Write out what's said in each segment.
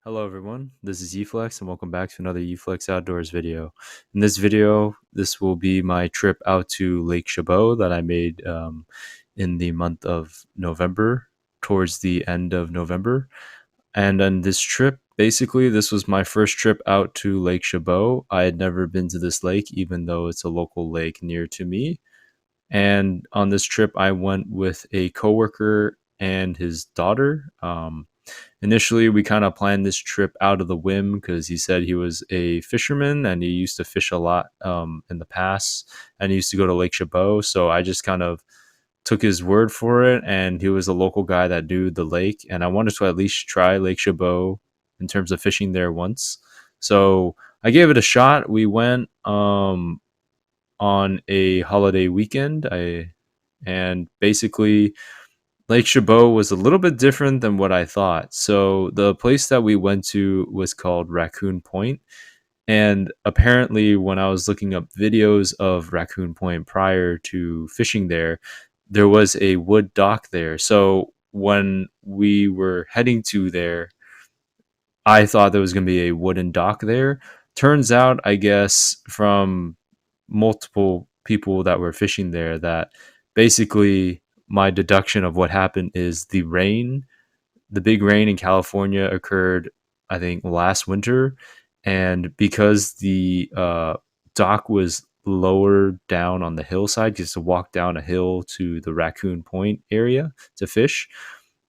Hello everyone, this is Yeeflex and welcome back to another Yeeflex Outdoors video. In this video, this will be my trip out to Lake Chabot that I made in the month of November, towards the end of November. And on this trip, basically, this was my first trip out to Lake Chabot. I had never been to this lake, even though it's a local lake near to me. And on this trip, I went with a coworker and his daughter. Initially, we kind of planned this trip out of the whim because he said he was a fisherman and he used to fish a lot in the past, and he used to go to Lake Chabot. So I just kind of took his word for it, and he was a local guy that knew the lake, and I wanted to at least try Lake Chabot in terms of fishing there once. So I gave it a shot. We went on a holiday weekend. I and basically Lake Chabot was a little bit different than what I thought. So the place that we went to was called Raccoon Point. And apparently, when I was looking up videos of Raccoon Point prior to fishing there, there was a wood dock there. So when we were heading to there, I thought there was going to be a wooden dock there. Turns out, I guess, from multiple people that were fishing there, that basically my deduction of what happened is the big rain in California occurred, I think, last winter. And because the dock was lower down on the hillside, just to walk down a hill to the Raccoon Point area to fish,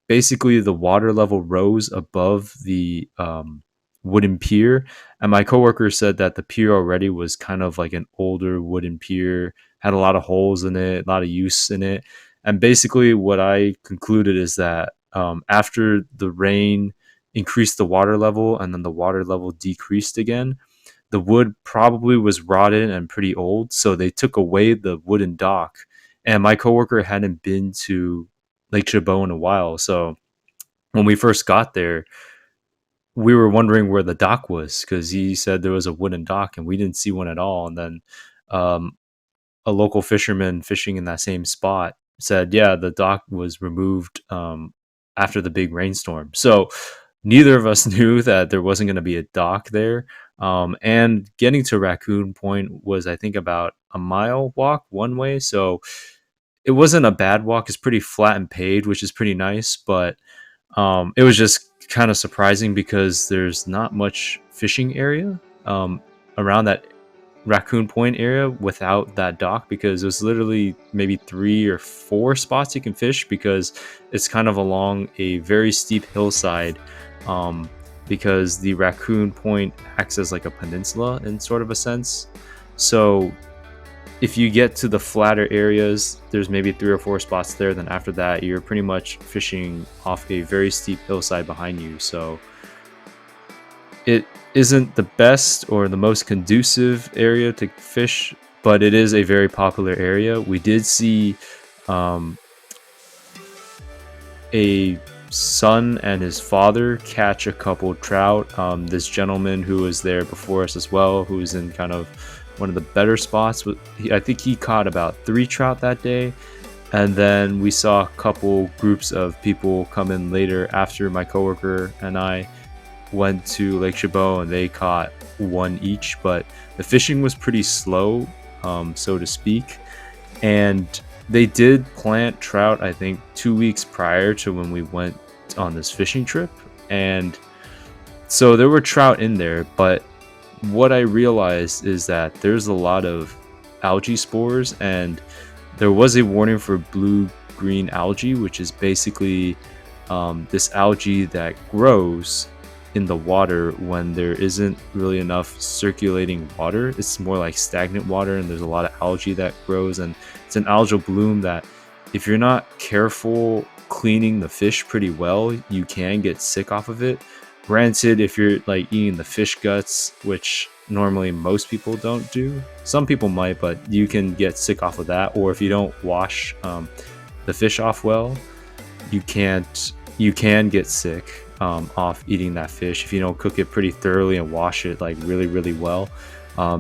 basically the water level rose above the wooden pier. And my coworker said that the pier already was kind of like an older wooden pier, had a lot of holes in it, a lot of use in it. And basically, what I concluded is that after the rain increased the water level and then the water level decreased again, the wood probably was rotted and pretty old. So they took away the wooden dock. And my coworker hadn't been to Lake Chabot in a while. So when we first got there, we were wondering where the dock was because he said there was a wooden dock and we didn't see one at all. And then um, a local fisherman fishing in that same spot said, yeah, the dock was removed after the big rainstorm. So neither of us knew that there wasn't going to be a dock there. And getting to Raccoon Point was, I think, about a mile walk one way. So it wasn't a bad walk. It's pretty flat and paved, which is pretty nice. But it was just kind of surprising because there's not much fishing area around that Raccoon Point area without that dock, because there's literally maybe 3 or 4 spots you can fish because it's kind of along a very steep hillside, because the Raccoon Point acts as like a peninsula in sort of a sense. So if you get to the flatter areas, there's maybe 3 or 4 spots there. Then after that, you're pretty much fishing off a very steep hillside behind you. So it isn't the best or the most conducive area to fish, but it is a very popular area. We did see a son and his father catch a couple trout. This gentleman who was there before us as well, who was in kind of one of the better spots, I think he caught about 3 trout that day. And then we saw a couple groups of people come in later after my coworker and I went to Lake Chabot, and they caught 1 each. But the fishing was pretty slow, so to speak. And they did plant trout, I think, 2 weeks prior to when we went on this fishing trip. And so there were trout in there, but what I realized is that there's a lot of algae spores, and there was a warning for blue-green algae, which is basically this algae that grows in the water when there isn't really enough circulating water. It's more like stagnant water, and there's a lot of algae that grows, and it's an algal bloom that if you're not careful cleaning the fish pretty well, you can get sick off of it. Granted, if you're like eating the fish guts, which normally most people don't do, some people might, but you can get sick off of that. Or if you don't wash the fish off well, you can get sick off eating that fish if you don't cook it pretty thoroughly and wash it like really well,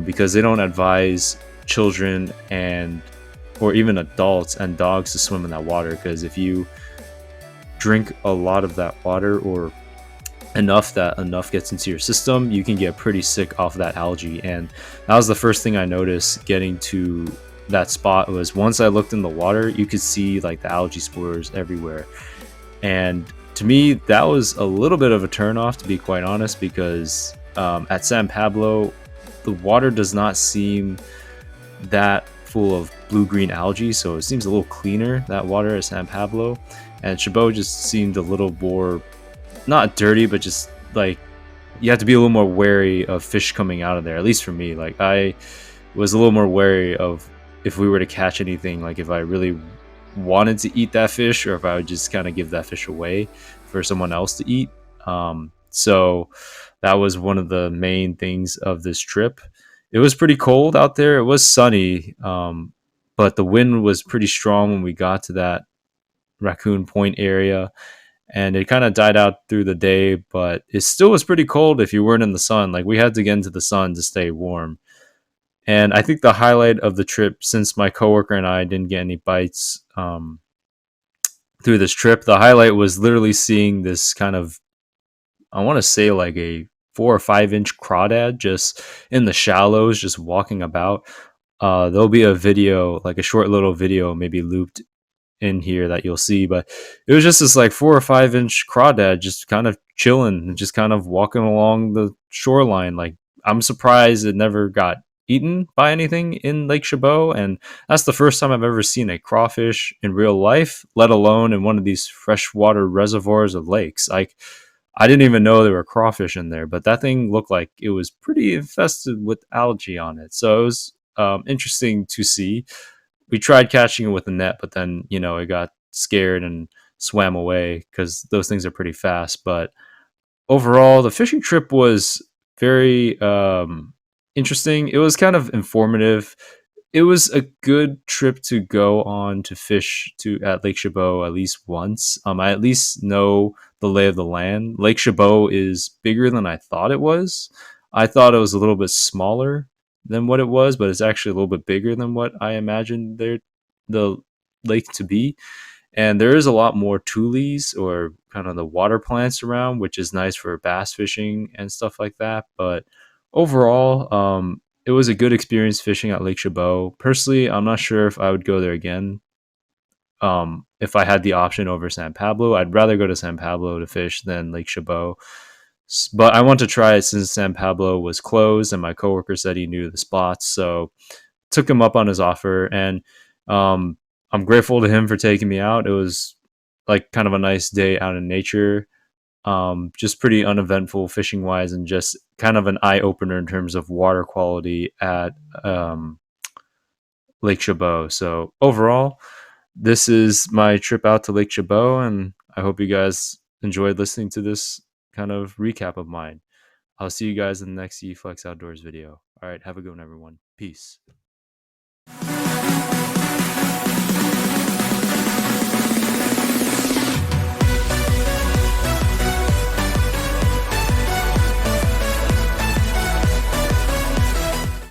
because they don't advise children and or even adults and dogs to swim in that water, because if you drink a lot of that water or enough that enough gets into your system, you can get pretty sick off that algae. And that was the first thing I noticed getting to that spot was once I looked in the water, you could see like the algae spores everywhere. And to me, that was a little bit of a turnoff, to be quite honest, because at San Pablo, the water does not seem that full of blue green algae, so it seems a little cleaner, that water at San Pablo. And Chabot just seemed a little more, not dirty, but just like you have to be a little more wary of fish coming out of there, at least for me. Like I was a little more wary of if we were to catch anything, like if I really wanted to eat that fish or if I would just kind of give that fish away for someone else to eat. So that was one of the main things of this trip. It was pretty cold out there. It was sunny, but the wind was pretty strong when we got to that Raccoon Point area, and it kind of died out through the day, but it still was pretty cold if you weren't in the sun. Like we had to get into the sun to stay warm. And I think the highlight of the trip, since my coworker and I didn't get any bites through this trip, the highlight was literally seeing this kind of, I want to say like a 4 or 5 inch crawdad just in the shallows, just walking about. There'll be a video, like a short little video, maybe looped in here that you'll see, but it was just this like 4 or 5 inch crawdad just kind of chilling and just kind of walking along the shoreline. Like I'm surprised it never got eaten by anything in Lake Chabot, and that's the first time I've ever seen a crawfish in real life, let alone in one of these freshwater reservoirs of lakes. Like I didn't even know there were crawfish in there, but that thing looked like it was pretty infested with algae on it. So it was interesting to see. We tried catching it with a net, but then it got scared and swam away because those things are pretty fast. But overall, the fishing trip was very interesting. It was kind of informative. It was a good trip to go on to fish to at Lake Chabot at least once. I at least know the lay of the land. Lake Chabot is bigger than I thought it was. I thought it was a little bit smaller than what it was, but it's actually a little bit bigger than what I imagined the lake to be. And there is a lot more tules or kind of the water plants around, which is nice for bass fishing and stuff like that. But overall, it was a good experience fishing at Lake Chabot. Personally, I'm not sure if I would go there again. If I had the option over San Pablo, I'd rather go to San Pablo to fish than Lake Chabot. But I want to try it since San Pablo was closed, and my coworker said he knew the spots, so took him up on his offer, and um, I'm grateful to him for taking me out. It was like kind of a nice day out in nature, just pretty uneventful fishing wise, and just kind of an eye opener in terms of water quality at Lake Chabot. So overall, this is my trip out to Lake Chabot, and I hope you guys enjoyed listening to this kind of recap of mine. I'll see you guys in the next Yeeflex Outdoors video. All right, have a good one, everyone. Peace.